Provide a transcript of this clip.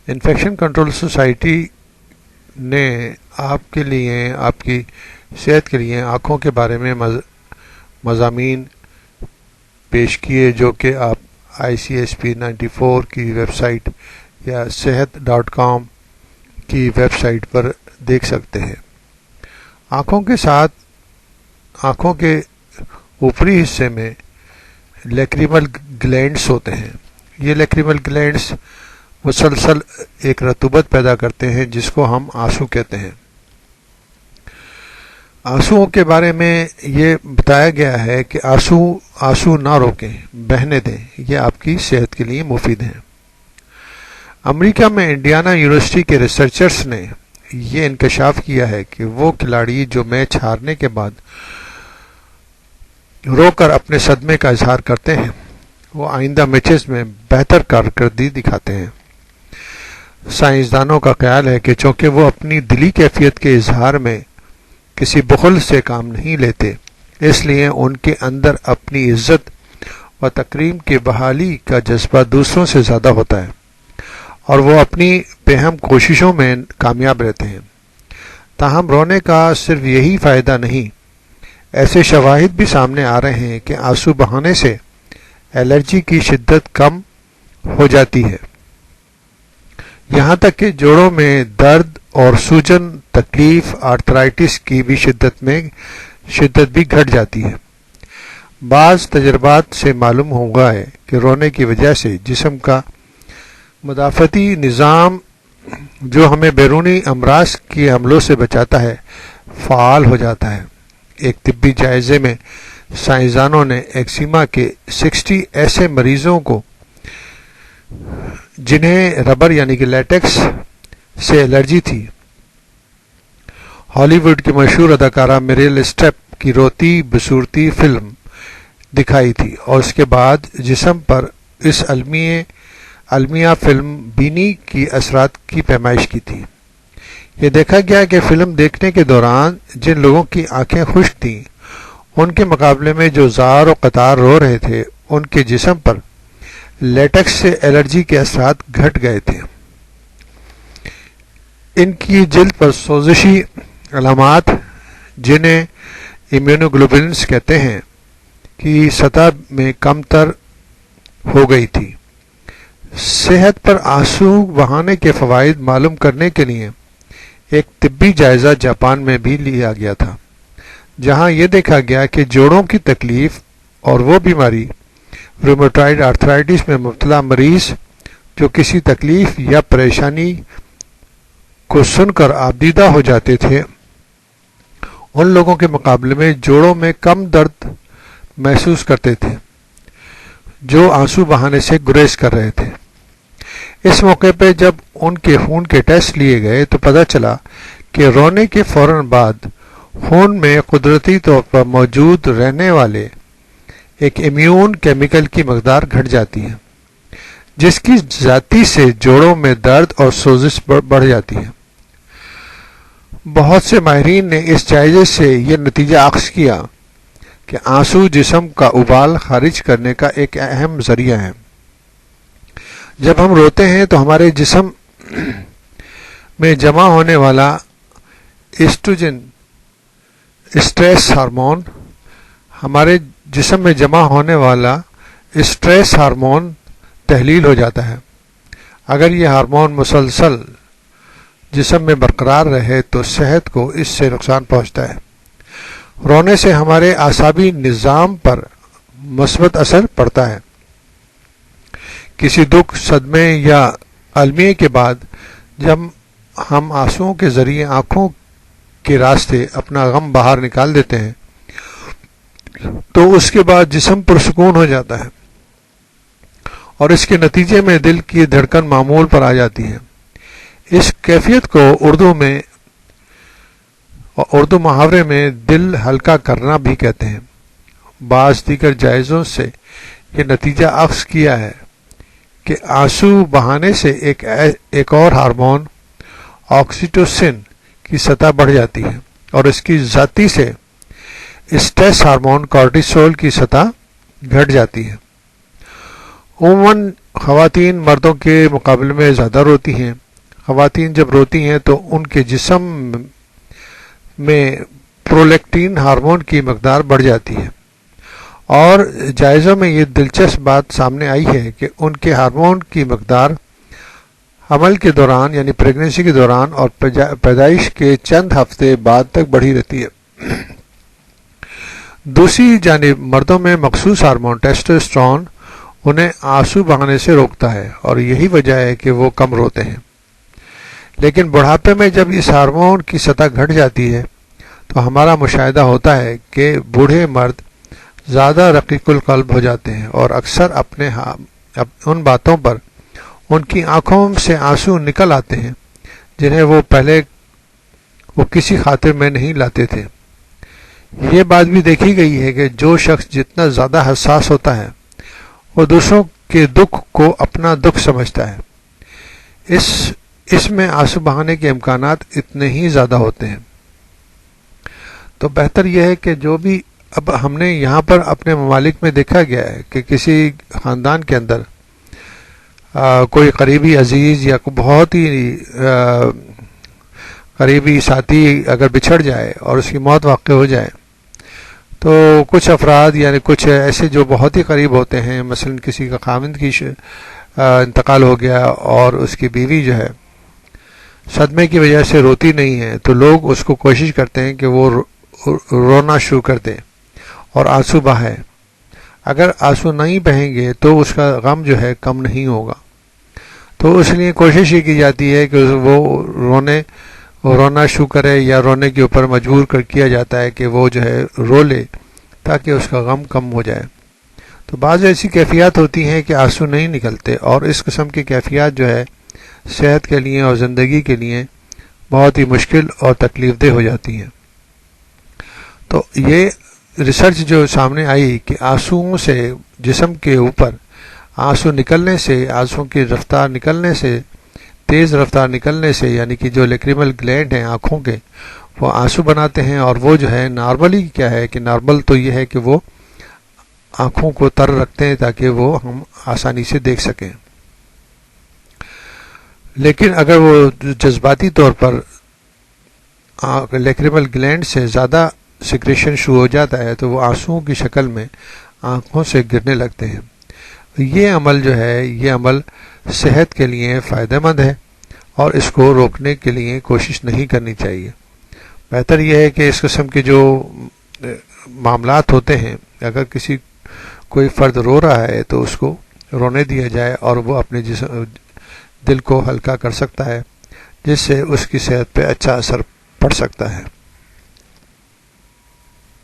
Infection control society نے آپ کے لیے، آپ کی صحت کے لیے آنکھوں کے بارے میں مضامین پیش کیے جو کہ آپ ICSP94 کی ویب سائٹ یا صحت.com کی ویب سائٹ پر دیکھ سکتے ہیں۔ آنکھوں کے ساتھ آنکھوں کے اوپری حصے میں لیکریمل گلینڈز ہوتے ہیں۔ یہ لیکریمل گلینڈز مسلسل ایک رطوبت پیدا کرتے ہیں جس کو ہم آنسو کہتے ہیں۔ آنسوؤں کے بارے میں یہ بتایا گیا ہے کہ آنسو نہ روکیں، بہنے دیں، یہ آپ کی صحت کے لیے مفید ہیں۔ امریکہ میں انڈیانا یونیورسٹی کے ریسرچرز نے یہ انکشاف کیا ہے کہ وہ کھلاڑی جو میچ ہارنے کے بعد رو کر اپنے صدمے کا اظہار کرتے ہیں وہ آئندہ میچز میں بہتر کارکردگی دکھاتے ہیں۔ سائنسدانوں کا خیال ہے کہ چونکہ وہ اپنی دلی کیفیت کے اظہار میں کسی بخل سے کام نہیں لیتے، اس لیے ان کے اندر اپنی عزت و تکریم کی بحالی کا جذبہ دوسروں سے زیادہ ہوتا ہے اور وہ اپنی بہم کوششوں میں کامیاب رہتے ہیں۔ تاہم رونے کا صرف یہی فائدہ نہیں، ایسے شواہد بھی سامنے آ رہے ہیں کہ آنسو بہانے سے الرجی کی شدت کم ہو جاتی ہے، یہاں تک کہ جوڑوں میں درد اور سوجن، تکلیف، آرتھرائٹس کی بھی شدت بھی گھٹ جاتی ہے۔ بعض تجربات سے معلوم ہوا ہے کہ رونے کی وجہ سے جسم کا مدافعتی نظام جو ہمیں بیرونی امراض کے حملوں سے بچاتا ہے فعال ہو جاتا ہے۔ ایک طبی جائزے میں سائنسدانوں نے ایکزیما کے 60 ایسے مریضوں کو جنہیں ربر یعنی کہ لیٹکس سے الرجی تھی، ہالی ووڈ کی مشہور اداکارہ میریل اسٹریپ کی روتی بصورتی فلم دکھائی تھی اور اس کے بعد جسم پر اس المیہ فلم بینی کی اثرات کی پیمائش کی تھی۔ یہ دیکھا گیا کہ فلم دیکھنے کے دوران جن لوگوں کی آنکھیں خشک تھیں ان کے مقابلے میں جو زار و قطار رو رہے تھے ان کے جسم پر لیٹکس سے الرجی کے اثرات گھٹ گئے تھے۔ ان کی جلد پر سوزشی علامات جنہیں امیونوگلوبولنز کہتے ہیں کی سطح میں کم تر ہو گئی تھی۔ صحت پر آنسو بہانے کے فوائد معلوم کرنے کے لیے ایک طبی جائزہ جاپان میں بھی لیا گیا تھا، جہاں یہ دیکھا گیا کہ جوڑوں کی تکلیف اور وہ بیماری رومیٹائڈ آرتھرائٹس میں مبتلا مریض جو کسی تکلیف یا پریشانی کو سن کر آبدیدہ ہو جاتے تھے ان لوگوں کے مقابلے میں جوڑوں میں کم درد محسوس کرتے تھے جو آنسو بہانے سے گریز کر رہے تھے۔ اس موقع پہ جب ان کے خون کے ٹیسٹ لیے گئے تو پتہ چلا کہ رونے کے فوراً بعد خون میں قدرتی طور پر موجود رہنے والے ایک امیون کیمیکل کی مقدار گھٹ جاتی ہے جس کی ذاتی سے جوڑوں میں درد اور سوزش بڑھ جاتی ہے۔ بہت سے ماہرین نے اس جائزے سے یہ نتیجہ اخذ کیا کہ آنسو جسم کا ابال خارج کرنے کا ایک اہم ذریعہ ہے۔ جب ہم روتے ہیں تو ہمارے جسم میں جمع ہونے والا ایسٹروجن اسٹریس ہارمون ہمارے جسم میں جمع ہونے والا اسٹریس ہارمون تحلیل ہو جاتا ہے۔ اگر یہ ہارمون مسلسل جسم میں برقرار رہے تو صحت کو اس سے نقصان پہنچتا ہے۔ رونے سے ہمارے اعصابی نظام پر مثبت اثر پڑتا ہے۔ کسی دکھ، صدمے یا المیے کے بعد جب ہم آنسوؤں کے ذریعے آنکھوں کے راستے اپنا غم باہر نکال دیتے ہیں تو اس کے بعد جسم پرسکون ہو جاتا ہے اور اس کے نتیجے میں دل کی دھڑکن معمول پر آ جاتی ہے۔ اس کیفیت کو اردو محاورے میں دل ہلکا کرنا بھی کہتے ہیں۔ بعض دیگر جائزوں سے یہ نتیجہ اخذ کیا ہے کہ آنسو بہانے سے ایک اور ہارمون آکسیٹوسن کی سطح بڑھ جاتی ہے اور اس کی ذاتی سے اسٹریس ہارمون کارٹیسول کی سطح گھٹ جاتی ہے۔ عموماً خواتین مردوں کے مقابلے میں زیادہ روتی ہیں۔ خواتین جب روتی ہیں تو ان کے جسم میں پرولیکٹین ہارمون کی مقدار بڑھ جاتی ہے، اور جائزوں میں یہ دلچسپ بات سامنے آئی ہے کہ ان کے ہارمون کی مقدار حمل کے دوران یعنی پریگننسی کے دوران اور پیدائش کے چند ہفتے بعد تک بڑھی رہتی ہے۔ دوسری جانب مردوں میں مخصوص ہارمون ٹیسٹوسٹرون انہیں آنسو بہانے سے روکتا ہے، اور یہی وجہ ہے کہ وہ کم روتے ہیں۔ لیکن بڑھاپے میں جب اس ہارمون کی سطح گھٹ جاتی ہے تو ہمارا مشاہدہ ہوتا ہے کہ بوڑھے مرد زیادہ رقیق القلب ہو جاتے ہیں، اور اکثر ان باتوں پر ان کی آنکھوں سے آنسو نکل آتے ہیں جنہیں وہ پہلے کسی خاطر میں نہیں لاتے تھے۔ یہ بات بھی دیکھی گئی ہے کہ جو شخص جتنا زیادہ حساس ہوتا ہے وہ دوسروں کے دکھ کو اپنا دکھ سمجھتا ہے، اس میں آنسو بہانے کے امکانات اتنے ہی زیادہ ہوتے ہیں۔ تو بہتر یہ ہے کہ جو بھی اب ہم نے یہاں پر اپنے ممالک میں دیکھا گیا ہے کہ کسی خاندان کے اندر کوئی قریبی عزیز یا بہت ہی قریبی ساتھی اگر بچھڑ جائے اور اس کی موت واقع ہو جائے تو کچھ افراد یعنی کچھ ایسے جو بہت ہی قریب ہوتے ہیں، مثلا کسی کا خاوند کی انتقال ہو گیا اور اس کی بیوی جو ہے صدمے کی وجہ سے روتی نہیں ہے، تو لوگ اس کو کوشش کرتے ہیں کہ وہ رونا شروع کر دے اور آنسو بہائے۔ اگر آنسو نہیں بہیں گے تو اس کا غم جو ہے کم نہیں ہوگا، تو اس لیے کوشش یہ کی جاتی ہے کہ وہ رونا شروع کرے، یا رونے کے اوپر مجبور کیا جاتا ہے کہ وہ جو ہے رو لے تاکہ اس کا غم کم ہو جائے۔ تو بعض ایسی کیفیات ہوتی ہیں کہ آنسو نہیں نکلتے، اور اس قسم کی کیفیات جو ہے صحت کے لیے اور زندگی کے لیے بہت ہی مشکل اور تکلیف دہ ہو جاتی ہیں۔ تو یہ ریسرچ جو سامنے آئی کہ آنسوؤں سے جسم کے اوپر آنسو نکلنے سے، آنسو کی رفتار نکلنے سے، تیز رفتار نکلنے سے، یعنی کہ جو لیکریمل گلینڈ ہیں آنکھوں کے وہ آنسو بناتے ہیں، اور وہ جو ہے نارملی کیا ہے کہ نارمل تو یہ ہے کہ وہ آنکھوں کو تر رکھتے ہیں تاکہ وہ ہم آسانی سے دیکھ سکیں۔ لیکن اگر وہ جذباتی طور پر لیکریمل گلینڈ سے زیادہ سیکریشن شروع ہو جاتا ہے تو وہ آنسوؤں کی شکل میں آنکھوں سے گرنے لگتے ہیں۔ یہ عمل جو ہے یہ عمل صحت کے لیے فائدہ مند ہے، اور اس کو روکنے کے لیے کوشش نہیں کرنی چاہیے۔ بہتر یہ ہے کہ اس قسم کے جو معاملات ہوتے ہیں، اگر کوئی فرد رو رہا ہے تو اس کو رونے دیا جائے، اور وہ اپنے دل کو ہلکا کر سکتا ہے، جس سے اس کی صحت پہ اچھا اثر پڑ سکتا ہے۔